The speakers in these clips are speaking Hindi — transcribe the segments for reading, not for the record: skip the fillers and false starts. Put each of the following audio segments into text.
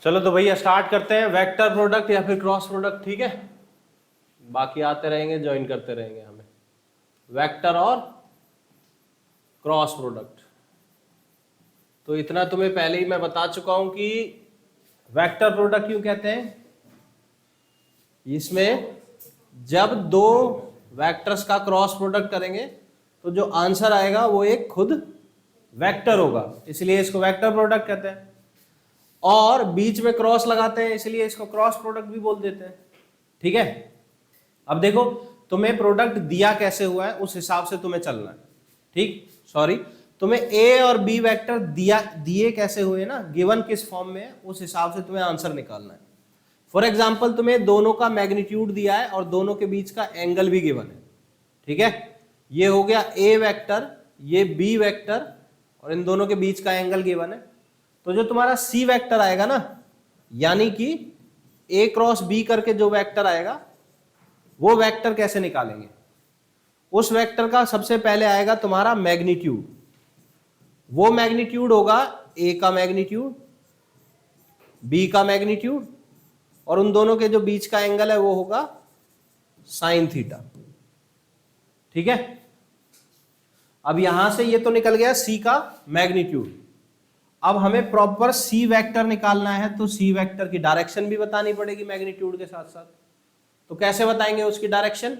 चलो तो भैया स्टार्ट करते हैं, वेक्टर प्रोडक्ट या फिर क्रॉस प्रोडक्ट, ठीक है। बाकी आते रहेंगे, ज्वाइन करते रहेंगे हमें। वेक्टर और क्रॉस प्रोडक्ट, तो इतना तुम्हें पहले ही मैं बता चुका हूं कि वेक्टर प्रोडक्ट क्यों कहते हैं। इसमें जब दो वेक्टर्स का क्रॉस प्रोडक्ट करेंगे तो जो आंसर आएगा वो एक खुद वेक्टर होगा, इसलिए इसको वेक्टर प्रोडक्ट कहते हैं। और बीच में क्रॉस लगाते हैं इसलिए इसको क्रॉस प्रोडक्ट भी बोल देते हैं, ठीक है। अब देखो तुम्हें प्रोडक्ट दिया कैसे हुआ है उस हिसाब से तुम्हें चलना है, ठीक। सॉरी, तुम्हें ए और बी वेक्टर दिए कैसे हुए ना, गिवन किस फॉर्म में है उस हिसाब से तुम्हें आंसर निकालना है। फॉर एग्जाम्पल तुम्हें दोनों का मैग्नीट्यूड दिया है और दोनों के बीच का एंगल भी गिवन है, ठीक है। ये हो गया ए वेक्टर, ये बी वेक्टर, और इन दोनों के बीच का एंगल गिवन है। तो जो तुम्हारा सी वेक्टर आएगा ना, यानी कि ए क्रॉस बी करके जो वेक्टर आएगा वो वेक्टर कैसे निकालेंगे। उस वेक्टर का सबसे पहले आएगा तुम्हारा मैग्नीट्यूड। वो मैग्नीट्यूड होगा ए का मैग्नीट्यूड, बी का मैग्नीट्यूड, और उन दोनों के जो बीच का एंगल है वो होगा साइन थीटा, ठीक है। अब यहां से ये तो निकल गया सी का मैग्नीट्यूड। अब हमें प्रॉपर सी वेक्टर निकालना है, तो सी वेक्टर की डायरेक्शन भी बतानी पड़ेगी मैग्नीट्यूड के साथ साथ। तो कैसे बताएंगे उसकी direction,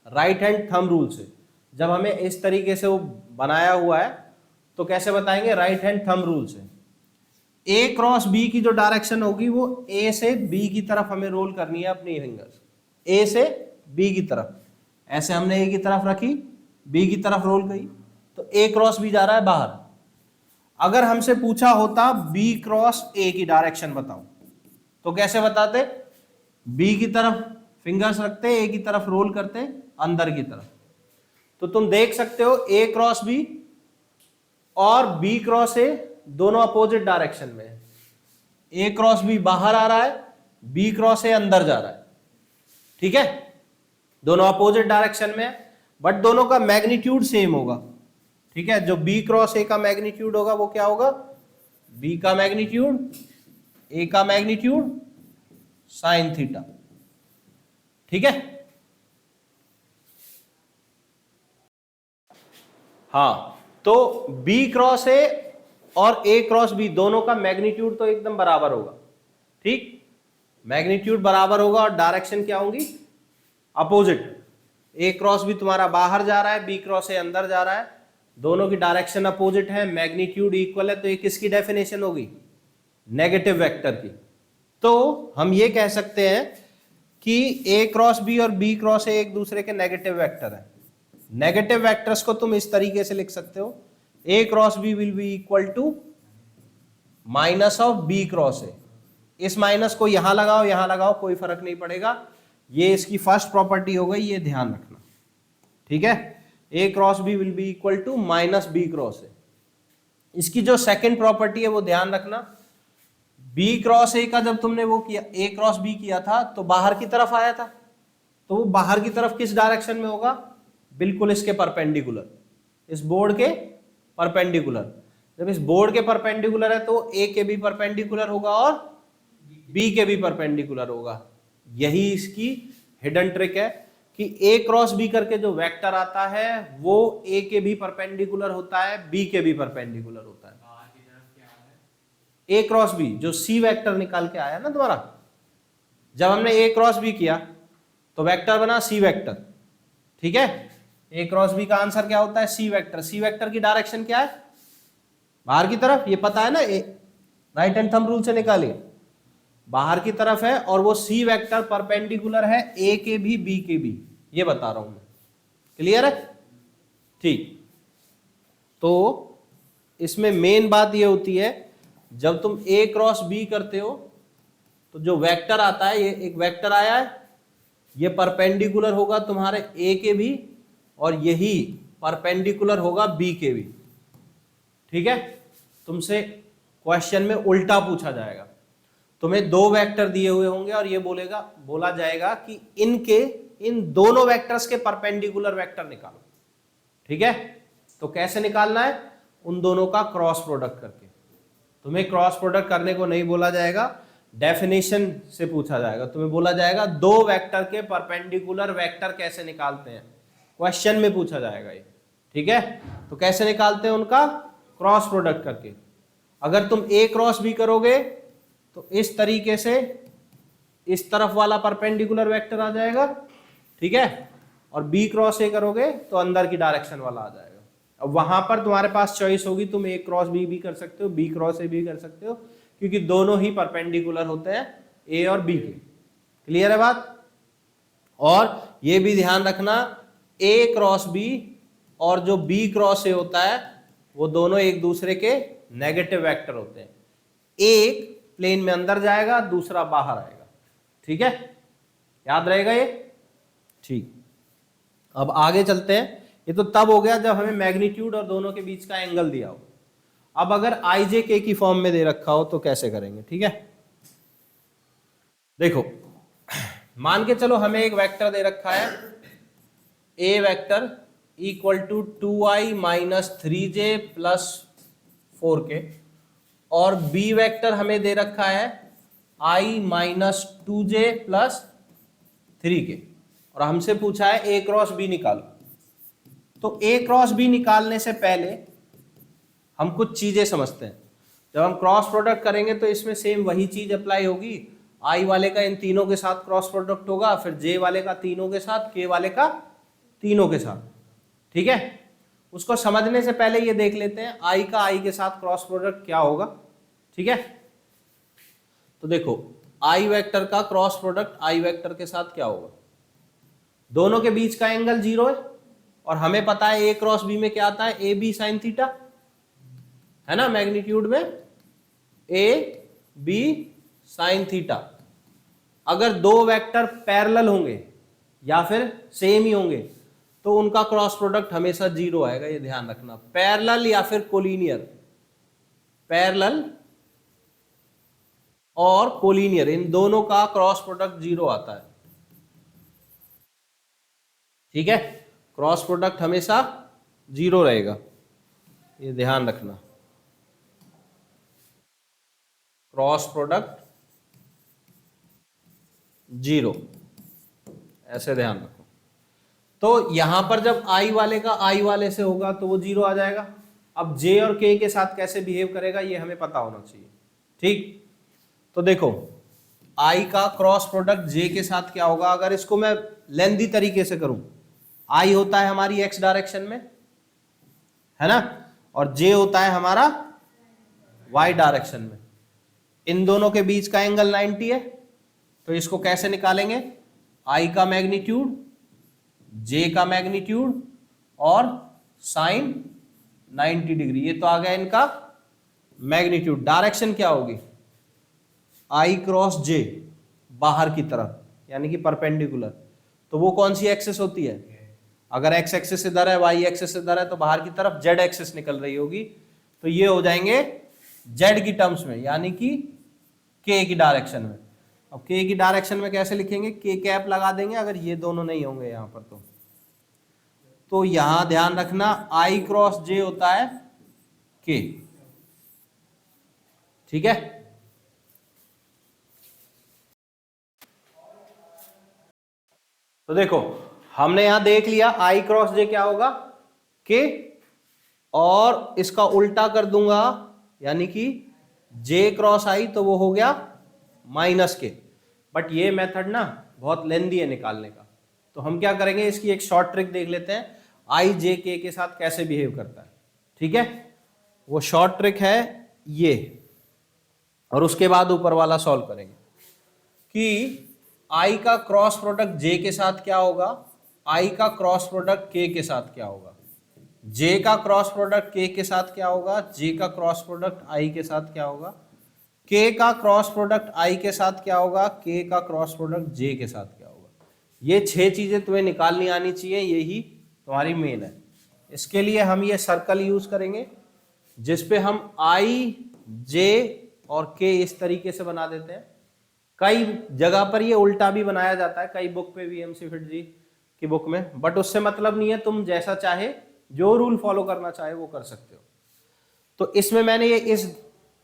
right hand thumb rule से। जब हमें इस तरीके से वो बनाया हुआ है तो कैसे बताएंगे, राइट हैंड थंब रूल से। ए क्रॉस बी की जो डायरेक्शन होगी वो ए से बी की तरफ हमें रोल करनी है अपनी फिंगर्स, ए से बी की तरफ। ऐसे हमने ए की तरफ रखी, बी की तरफ रोल करी, तो ए क्रॉस बी जा रहा है बाहर। अगर हमसे पूछा होता बी क्रॉस ए की डायरेक्शन बताओ, तो कैसे बताते, बी की तरफ फिंगर्स रखते, ए की तरफ रोल करते अंदर की तरफ। तो तुम देख सकते हो ए क्रॉस बी और बी क्रॉस ए दोनों अपोजिट डायरेक्शन में है। ए क्रॉस बी बाहर आ रहा है, बी क्रॉस ए अंदर जा रहा है, ठीक है। दोनों अपोजिट डायरेक्शन में है, बट दोनों का मैग्नीट्यूड सेम होगा, ठीक है। जो बी क्रॉस ए का मैग्नीट्यूड होगा वो क्या होगा, बी का मैग्नीट्यूड ए का मैग्नीट्यूड साइन थीटा, ठीक है। हाँ, तो बी क्रॉस ए और ए क्रॉस बी दोनों का मैग्नीट्यूड तो एकदम बराबर होगा, ठीक। मैग्नीट्यूड बराबर होगा और डायरेक्शन क्या होंगी, अपोजिट। ए क्रॉस बी तुम्हारा बाहर जा रहा है, बी क्रॉस ए अंदर जा रहा है, दोनों की डायरेक्शन अपोजिट है, मैग्नीट्यूड इक्वल है, तो ये किसकी डेफिनेशन होगी, नेगेटिव वेक्टर की। तो हम ये कह सकते हैं कि ए क्रॉस बी और बी क्रॉस ए एक दूसरे के नेगेटिव वेक्टर है। नेगेटिव वेक्टर्स को तुम इस तरीके से लिख सकते हो, A cross B will be equal to minus of B cross A. इस माइनस को यहां लगाओ कोई फर्क नहीं पड़ेगा, ये इसकी फर्स्ट प्रॉपर्टी हो गई, ये ध्यान रखना, ठीक है। A cross B will be equal to minus B cross A. इसकी जो सेकंड प्रॉपर्टी है वो ध्यान रखना, बी क्रॉस ए का जब तुमने वो किया, ए क्रॉस बी किया था तो बाहर की तरफ आया था, तो वो बाहर की तरफ किस डायरेक्शन में होगा, बिल्कुल इसके परपेंडिकुलर, इस बोर्ड के परपेंडिकुलर। जब इस बोर्ड के परपेंडिकुलर है तो ए के भी परपेंडिकुलर होगा और बी के भी परपेंडिकुलर होगा। यही इसकी हिडन ट्रिक है कि ए क्रॉस बी करके जो वेक्टर आता है वो ए के भी परपेंडिकुलर होता है, बी के भी परपेंडिकुलर होता है। ए क्रॉस बी जो सी वेक्टर निकाल के आया ना तुम्हारा, जब हमने ए क्रॉस बी किया तो वेक्टर बना सी वेक्टर, ठीक है। ए क्रॉस बी का आंसर क्या होता है, सी वेक्टर। सी वेक्टर की डायरेक्शन क्या है, बाहर की तरफ, ये पता है ना, ए राइट हैंड थंब रूल से निकालिए, बाहर की तरफ है, और वो सी वेक्टर परपेंडिकुलर है ए के भी बी के भी, ये बता रहा हूं मैं, क्लियर है, ठीक। तो इसमें मेन बात ये होती है, जब तुम ए क्रॉस बी करते हो तो जो वेक्टर आता है, ये एक वेक्टर आया है, ये परपेंडिकुलर होगा तुम्हारे ए के भी और यही परपेंडिकुलर होगा बी के भी, ठीक है। तुमसे क्वेश्चन में उल्टा पूछा जाएगा, तुम्हें दो वेक्टर दिए हुए होंगे और ये बोला जाएगा कि इन दोनों वेक्टर्स के परपेंडिकुलर वेक्टर निकालो, ठीक है। तो कैसे निकालना है, उन दोनों का क्रॉस प्रोडक्ट करके। तुम्हें क्रॉस प्रोडक्ट करने को नहीं बोला जाएगा, डेफिनेशन से पूछा जाएगा, तुम्हें बोला जाएगा दो वेक्टर के परपेंडिकुलर वेक्टर कैसे निकालते हैं, क्वेश्चन में पूछा जाएगा ये। ठीक है, तो कैसे निकालते हैं उनका, क्रॉस प्रोडक्ट करके। अगर तुम ए क्रॉस बी करोगे तो इस तरीके से इस तरफ वाला परपेंडिकुलर वेक्टर आ जाएगा, ठीक है, और बी क्रॉस ए करोगे तो अंदर की डायरेक्शन वाला आ जाएगा। अब वहां पर तुम्हारे पास चॉइस होगी, तुम ए क्रॉस बी भी कर सकते हो, बी क्रॉस ए भी कर सकते हो, क्योंकि दोनों ही परपेंडिकुलर होते हैं ए और बी के। क्लियर है बात। और ये भी ध्यान रखना, ए क्रॉस बी और जो बी क्रॉस ए होता है वो दोनों एक दूसरे के नेगेटिव वेक्टर होते हैं, एक प्लेन में अंदर जाएगा, दूसरा बाहर आएगा। ठीक है, याद रहेगा ये। ठीक, अब आगे चलते हैं। ये तो तब हो गया जब हमें मैग्नीट्यूड और दोनों के बीच का एंगल दिया हो। अब अगर आई जे के की फॉर्म में दे रखा हो तो कैसे करेंगे। ठीक है, देखो मान के चलो हमें एक वेक्टर दे रखा है, A vector equal to 2i minus 3j plus 4k, और बी वेक्टर हमें दे रखा है i minus 2j plus 3k, और हमसे पूछा है ए क्रॉस बी निकालो। तो ए क्रॉस बी निकालने से पहले हम कुछ चीजें समझते हैं। जब हम क्रॉस प्रोडक्ट करेंगे तो इसमें सेम वही चीज अप्लाई होगी, आई वाले का इन तीनों के साथ क्रॉस प्रोडक्ट होगा, फिर जे वाले का तीनों के साथ, के वाले का तीनों के साथ। ठीक है, उसको समझने से पहले ये देख लेते हैं आई का आई के साथ क्रॉस प्रोडक्ट क्या होगा। ठीक है, तो देखो आई वेक्टर का क्रॉस प्रोडक्ट आई वेक्टर के साथ क्या होगा, दोनों के बीच का एंगल 0 है, और हमें पता है ए क्रॉस बी में क्या आता है, ए बी साइन थीटा, है ना, मैग्नीट्यूड में ए बी साइन थीटा। अगर दो वेक्टर पैरेलल होंगे या फिर सेम ही होंगे तो उनका क्रॉस प्रोडक्ट हमेशा 0 आएगा, ये ध्यान रखना। पैरेलल या फिर कोलिनियर, पैरेलल और कोलिनियर इन दोनों का क्रॉस प्रोडक्ट 0 आता है। ठीक है, क्रॉस प्रोडक्ट हमेशा 0 रहेगा, ये ध्यान रखना। क्रॉस प्रोडक्ट 0, ऐसे ध्यान रखो। तो यहां पर जब आई वाले का आई वाले से होगा तो वो 0 आ जाएगा। अब जे और के के साथ कैसे बिहेव करेगा ये हमें पता होना चाहिए। ठीक, तो देखो आई का क्रॉस प्रोडक्ट जे के साथ क्या होगा, अगर इसको मैं लेंदी तरीके से करूं, आई होता है हमारी एक्स डायरेक्शन में, है ना, और जे होता है हमारा वाई डायरेक्शन में। इन दोनों के बीच का एंगल 90 है, तो इसको कैसे निकालेंगे, आई का मैग्नीट्यूड, जे का मैग्नीट्यूड और साइन 90 डिग्री, ये तो आ गया इनका मैग्नीट्यूड। डायरेक्शन क्या होगी, आई क्रॉस जे, बाहर की तरफ, यानी कि परपेंडिकुलर। तो वो कौन सी एक्सिस होती है, अगर एक्स एक्सिस इधर है, वाई एक्सिस इधर है, तो बाहर की तरफ जेड एक्सिस निकल रही होगी, तो ये हो जाएंगे जेड की टर्म्स में, यानी कि के की डायरेक्शन में। अब के की डायरेक्शन में कैसे लिखेंगे, के कैप लगा देंगे अगर ये दोनों नहीं होंगे यहां पर। तो यहां ध्यान रखना आई क्रॉस जे होता है के। ठीक है, तो देखो हमने यहां देख लिया आई क्रॉस जे क्या होगा, के, और इसका उल्टा कर दूंगा, यानी कि जे क्रॉस आई तो वो हो गया माइनस के। बट ये मेथड ना बहुत लेंदी है निकालने का, तो हम क्या करेंगे, इसकी एक शॉर्ट ट्रिक देख लेते हैं, आई जे के साथ कैसे बिहेव करता है। ठीक है, वो शॉर्ट ट्रिक है ये, और उसके बाद ऊपर वाला सॉल्व करेंगे कि आई का क्रॉस प्रोडक्ट जे के साथ क्या होगा, आई का क्रॉस प्रोडक्ट के साथ क्या होगा, जे का क्रॉस प्रोडक्ट के साथ क्या होगा, जे का क्रॉस प्रोडक्ट आई के साथ क्या होगा, के का क्रॉस प्रोडक्ट आई के साथ क्या होगा, के का क्रॉस प्रोडक्ट जे के साथ क्या होगा। ये 6 चीजें तुम्हें निकालनी आनी चाहिए, यही तुम्हारी मेन है। इसके लिए हम ये सर्कल यूज करेंगे जिसपे हम आई जे और के इस तरीके से बना देते हैं। कई जगह पर ये उल्टा भी बनाया जाता है, कई बुक पे भी, एमसी फिट जी की बुक में, बट उससे मतलब नहीं है, तुम जैसा चाहे जो रूल फॉलो करना चाहे वो कर सकते हो। तो इसमें मैंने ये इस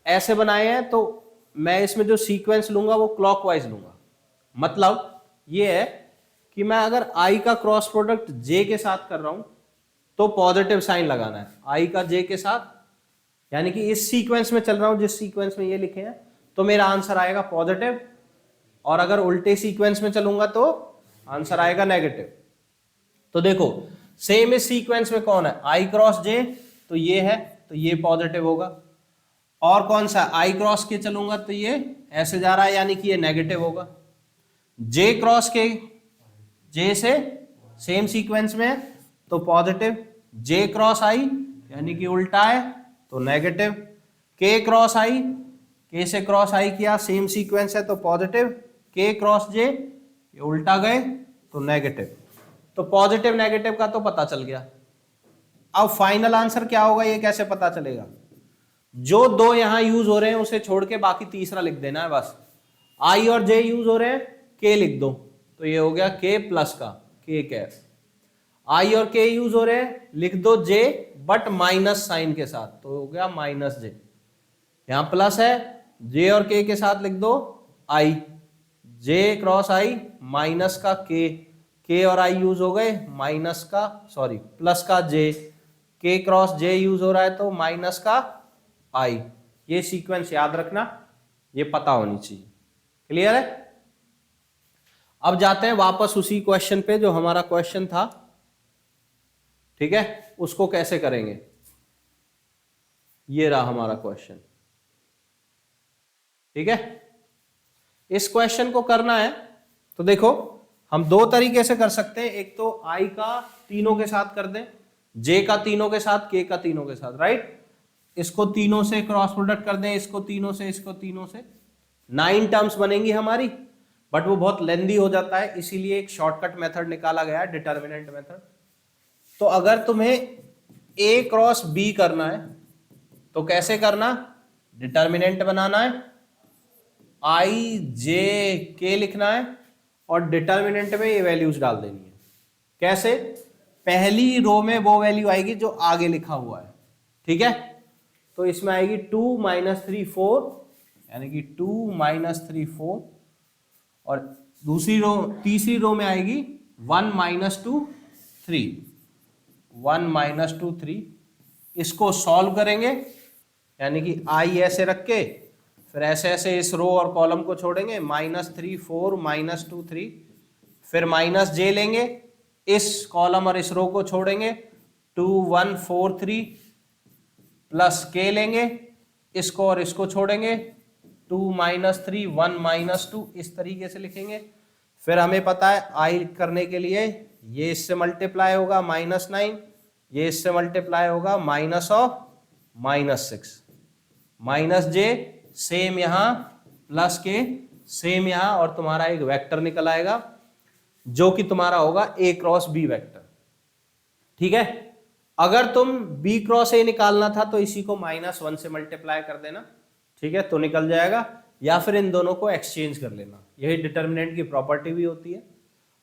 ऐसे बनाए हैं, तो मैं इसमें जो सीक्वेंस लूंगा वो क्लॉकवाइज लूंगा। मतलब ये है कि मैं अगर आई का क्रॉस प्रोडक्ट जे के साथ कर रहा हूं तो पॉजिटिव साइन लगाना है आई का जे के साथ, यानी कि इस सीक्वेंस में चल रहा हूं जिस सीक्वेंस में ये लिखे हैं तो मेरा आंसर आएगा पॉजिटिव, और अगर उल्टे सीक्वेंस में चलूंगा तो आंसर आएगा नेगेटिव। तो देखो सेम इस सीक्वेंस में कौन है, आई क्रॉस जे, तो ये है, तो ये पॉजिटिव होगा। और कौन सा आई क्रॉस के चलूंगा तो ये ऐसे जा रहा है, यानी कि ये नेगेटिव होगा। जे क्रॉस के, जे से सेम सीक्वेंस में है तो पॉजिटिव, जे क्रॉस आई यानी कि उल्टा है तो नेगेटिव, के क्रॉस आई, के से क्रॉस आई किया सेम सीक्वेंस है तो पॉजिटिव, के क्रॉस जे ये उल्टा गए तो नेगेटिव। तो पॉजिटिव नेगेटिव का तो पता चल गया। अब फाइनल आंसर क्या होगा ये कैसे पता चलेगा, जो दो यहां यूज हो रहे हैं उसे छोड़ के बाकी तीसरा लिख देना है बस। आई और जे यूज हो रहे हैं, के लिख दो, तो ये हो गया के प्लस का के कैप। आई और के यूज हो रहे हैं, लिख दो जे बट माइनस साइन के साथ, तो हो गया माइनस जे। यहां प्लस है, जे और के साथ लिख दो आई, जे क्रॉस आई माइनस का के और आई यूज हो गए माइनस का, सॉरी प्लस का जे, के क्रॉस जे यूज हो रहा है तो माइनस का आई। ये सीक्वेंस याद रखना, ये पता होनी चाहिए। क्लियर है? अब जाते हैं वापस उसी क्वेश्चन पे जो हमारा क्वेश्चन था, ठीक है, उसको कैसे करेंगे। ये रहा हमारा क्वेश्चन, ठीक है। इस क्वेश्चन को करना है तो देखो हम दो तरीके से कर सकते हैं, एक तो आई का तीनों के साथ कर दें, जे का तीनों के साथ, के का तीनों के साथ, राइट। इसको तीनों से क्रॉस प्रोडक्ट कर दें, इसको तीनों से, इसको तीनों से, 9 टर्म्स बनेंगी हमारी, बट वो बहुत लेंदी हो जाता है, इसीलिए एक शॉर्टकट मेथड निकाला गया है, डिटर्मिनेंट मेथड। तो अगर तुम्हें ए क्रॉस बी करना है तो कैसे करना, डिटर्मिनेंट बनाना है, आई जे के लिखना है और डिटर्मिनेंट में ये वैल्यूज डाल देनी है। कैसे, पहली रो में वो वैल्यू आएगी जो आगे लिखा हुआ है, ठीक है। तो इसमें आएगी 2 - 3 4, यानी कि 2 - 3 4, और दूसरी रो, तीसरी रो में आएगी 1 - 2 3, 1 - 2 3। इसको सॉल्व करेंगे, यानी कि आई ऐसे रख के फिर ऐसे ऐसे इस रो और कॉलम को छोड़ेंगे, -3 4 - 2 3, फिर माइनस जे लेंगे, इस कॉलम और इस रो को छोड़ेंगे, 2 1 4 3, प्लस के लेंगे, इसको और इसको छोड़ेंगे, 2 - 3 1 - 2, इस तरीके से लिखेंगे। फिर हमें पता है आई करने के लिए ये इससे मल्टीप्लाई होगा -9, ये इससे मल्टीप्लाई होगा -6, माइनस जे सेम यहां, प्लस के सेम यहां, और तुम्हारा एक वेक्टर निकल आएगा जो कि तुम्हारा होगा ए क्रॉस बी वेक्टर, ठीक है। अगर तुम बी क्रॉस ए निकालना था तो इसी को -1 से मल्टीप्लाई कर देना, ठीक है, तो निकल जाएगा, या फिर इन दोनों को एक्सचेंज कर लेना, यही डिटर्मिनेंट की प्रॉपर्टी भी होती है।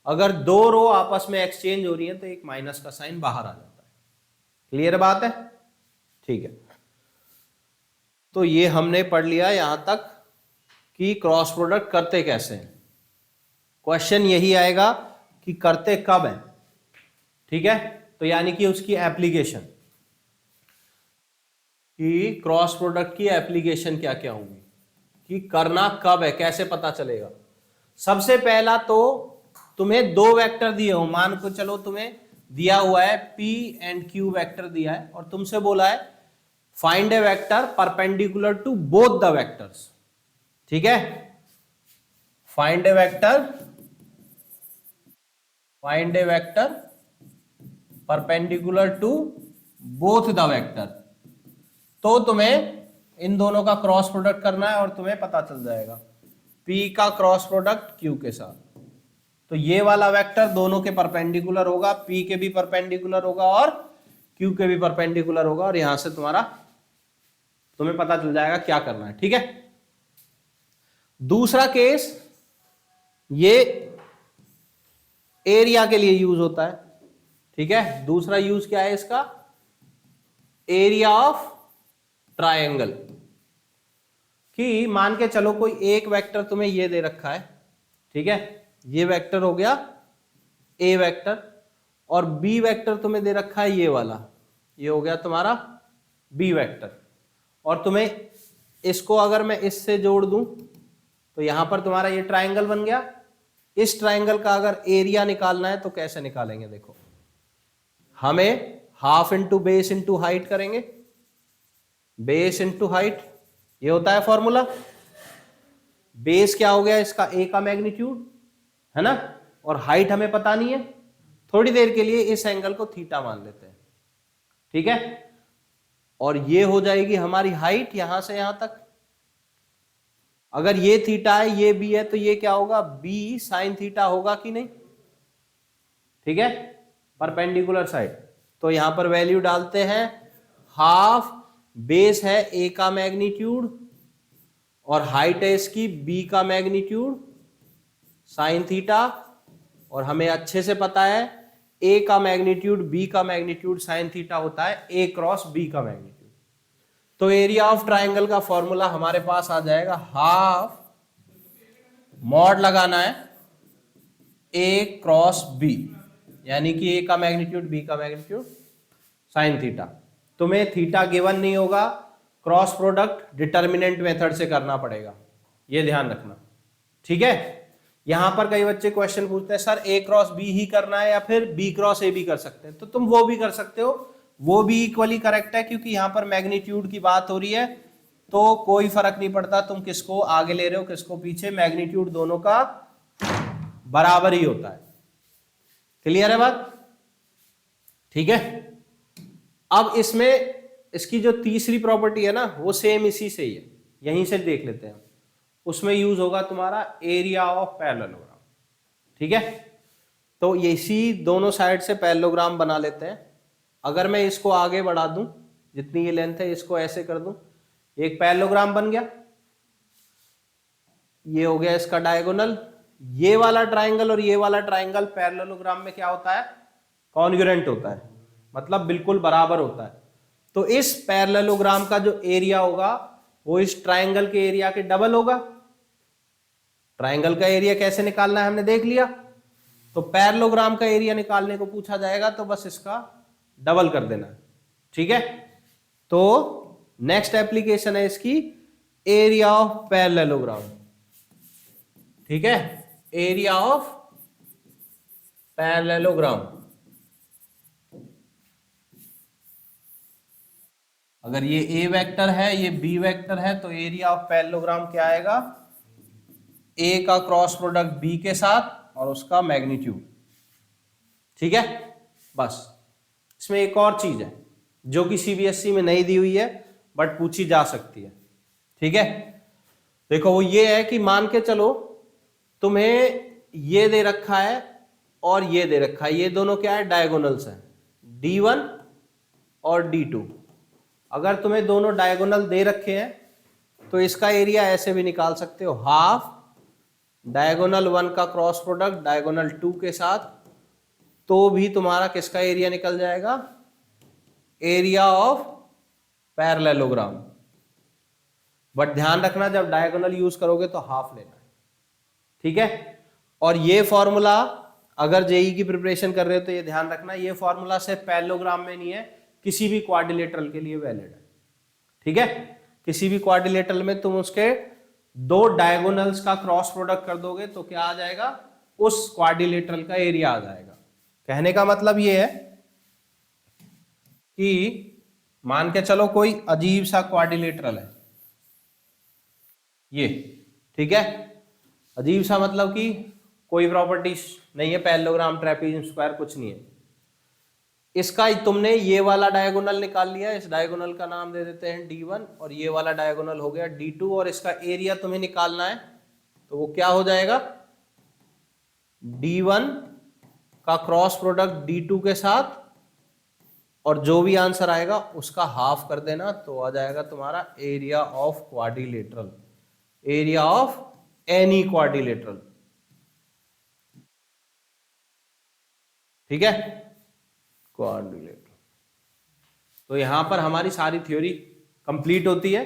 अगर दो रो आपस में एक्सचेंज हो रही है तो एक माइनस का साइन बाहर आ जाता है। क्लियर बात है? ठीक है, तो ये हमने पढ़ लिया यहां तक कि क्रॉस प्रोडक्ट करते कैसे हैं। क्वेश्चन यही आएगा कि करते कब है, ठीक है, तो यानी कि उसकी एप्लीकेशन, कि क्रॉस प्रोडक्ट की एप्लीकेशन क्या क्या होंगी, कि करना कब है, कैसे पता चलेगा। सबसे पहला तो तुम्हें दो वेक्टर दिए हो, मान को चलो तुम्हें दिया हुआ है P एंड Q वेक्टर दिया है और तुमसे बोला है find a vector perpendicular to both the vectors, ठीक है। Find a vector perpendicular to both the vector, तो तुम्हें इन दोनों का क्रॉस प्रोडक्ट करना है और तुम्हें पता चल जाएगा P का क्रॉस प्रोडक्ट Q के साथ। तो ये वाला वेक्टर दोनों के परपेंडिकुलर होगा, P के भी परपेंडिकुलर होगा और Q के भी परपेंडिकुलर होगा, और यहां से तुम्हें पता चल जाएगा क्या करना है, ठीक है। दूसरा केस ये एरिया के लिए यूज होता है, ठीक है। दूसरा यूज क्या है इसका, एरिया ऑफ ट्रायंगल, कि मान के चलो कोई एक वेक्टर तुम्हें ये दे रखा है, ठीक है, ये वेक्टर हो गया ए वेक्टर, और बी वेक्टर तुम्हें दे रखा है ये वाला, ये हो गया तुम्हारा बी वेक्टर, और तुम्हें इसको अगर मैं इससे जोड़ दूं तो यहां पर तुम्हारा ये ट्राइंगल बन गया। इस ट्राइंगल का अगर एरिया निकालना है तो कैसे निकालेंगे, देखो हमें half into base into height करेंगे, बेस इंटू हाइट, ये होता है फॉर्मूला। बेस क्या हो गया इसका, ए का मैग्नीट्यूड है ना, और हाइट हमें पता नहीं है, थोड़ी देर के लिए इस एंगल को थीटा मान लेते हैं, ठीक है, और ये हो जाएगी हमारी हाइट यहां से यहां तक। अगर ये थीटा है ये बी है तो ये क्या होगा, बी साइन थीटा होगा कि नहीं, ठीक है, परपेंडिकुलर साइड। तो यहां पर वैल्यू डालते हैं, हाफ बेस है ए का मैग्नीट्यूड और हाइट है इसकी बी का मैग्नीट्यूड साइन थीटा, और हमें अच्छे से पता है ए का मैग्नीट्यूड बी का मैग्नीट्यूड साइन थीटा होता है ए क्रॉस बी का मैग्नीट्यूड। तो एरिया ऑफ ट्राइंगल का फॉर्मूला हमारे पास आ जाएगा, हाफ मॉड लगाना है ए क्रॉस बी, यानी कि ए का मैग्नीट्यूड बी का मैग्नीट्यूड साइन थीटा। तुम्हें थीटा गिवन नहीं होगा, क्रॉस प्रोडक्ट डिटर्मिनेंट मेथड से करना पड़ेगा, ये ध्यान रखना, ठीक है। यहां पर कई बच्चे क्वेश्चन पूछते हैं सर ए क्रॉस बी ही करना है या फिर बी क्रॉस ए भी कर सकते हैं, तो तुम वो भी कर सकते हो, वो भी इक्वली करेक्ट है, क्योंकि यहां पर मैग्नीट्यूड की बात हो रही है तो कोई फर्क नहीं पड़ता तुम किसको आगे ले रहे हो किसको पीछे, मैग्नीट्यूड दोनों का बराबर ही होता है। क्लियर है बात, ठीक है। अब इसमें इसकी जो तीसरी प्रॉपर्टी है ना वो सेम इसी से ही है, यहीं से देख लेते हैं, उसमें यूज होगा तुम्हारा एरिया ऑफ पैरेललोग्राम, ठीक है। तो ये इसी दोनों साइड से पैरेललोग्राम बना लेते हैं। अगर मैं इसको आगे बढ़ा दूं, जितनी ये लेंथ है इसको ऐसे कर दूं, एक पैरेललोग्राम बन गया, ये हो गया इसका डायगोनल। ये वाला ट्राइंगल और ये वाला ट्राइंगल पैरेललोग्राम में क्या होता है, कॉन्ग्रुएंट होता है, मतलब बिल्कुल बराबर होता है। तो इस पैरेललोग्राम का जो एरिया होगा वो इस ट्राइंगल के एरिया के डबल होगा। ट्राइंगल का एरिया कैसे निकालना है हमने देख लिया, तो पैरेललोग्राम का एरिया निकालने को पूछा जाएगा तो बस इसका डबल कर देना है, ठीक है। तो नेक्स्ट एप्लीकेशन है इसकी एरिया ऑफ पैरेललोग्राम, ठीक है, एरिया ऑफ पैरेललोग्राम। अगर ये ए वेक्टर है ये बी वेक्टर है तो एरिया ऑफ पैरेललोग्राम क्या आएगा, ए का क्रॉस प्रोडक्ट बी के साथ और उसका मैग्नीट्यूड, ठीक है। बस इसमें एक और चीज है जो कि सीबीएसई में नहीं दी हुई है बट पूछी जा सकती है, ठीक है। देखो वो ये है कि मान के चलो तुम्हें ये दे रखा है और ये दे रखा है, ये दोनों क्या है, डायगोनल्स हैं, D1 और D2। अगर तुम्हें दोनों डायगोनल दे रखे हैं तो इसका एरिया ऐसे भी निकाल सकते हो, हाफ डायगोनल 1 का क्रॉस प्रोडक्ट डायगोनल 2 के साथ, तो भी तुम्हारा किसका एरिया निकल जाएगा, एरिया ऑफ पैरेललोग्राम। बट ध्यान रखना जब डायगोनल यूज करोगे तो हाफ लेना है, ठीक है। और ये फॉर्मूला अगर जेई की प्रिपरेशन कर रहे हो तो ये ध्यान रखना, ये फॉर्मूला सिर्फ पैरेललोग्राम में नहीं है, किसी भी क्वाड्रिलेटरल के लिए वैलिड है, ठीक है। किसी भी क्वाड्रिलेटरल में तुम उसके दो डायगोनल्स का क्रॉस प्रोडक्ट कर दोगे तो क्या आ जाएगा, उस क्वाड्रिलेटरल का एरिया आ जाएगा। कहने का मतलब ये है कि मान के चलो कोई अजीब सा क्वाड्रिलेटरल है ये, ठीक है, अजीब सा मतलब कि कोई प्रॉपर्टीज नहीं है, पैरेललोग्राम ट्रेपीजियम स्क्वायर कुछ नहीं है, इसका तुमने ये वाला डायगोनल निकाल लिया, इस डायगोनल का नाम दे देते हैं D1 और ये वाला डायगोनल हो गया D2 और इसका एरिया तुम्हें निकालना है तो वो क्या हो जाएगा, D1 का क्रॉस प्रोडक्ट D2 के साथ और जो भी आंसर आएगा उसका हाफ कर देना तो आ जाएगा तुम्हारा area of quadrilateral, area of any quadrilateral, ठीक है, क्वाड्रिलेटरल। तो यहां पर हमारी सारी थ्योरी कंप्लीट होती है।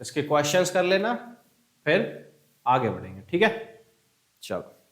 इसके क्वेश्चंस कर लेना, फिर आगे बढ़ेंगे। ठीक है, चलो।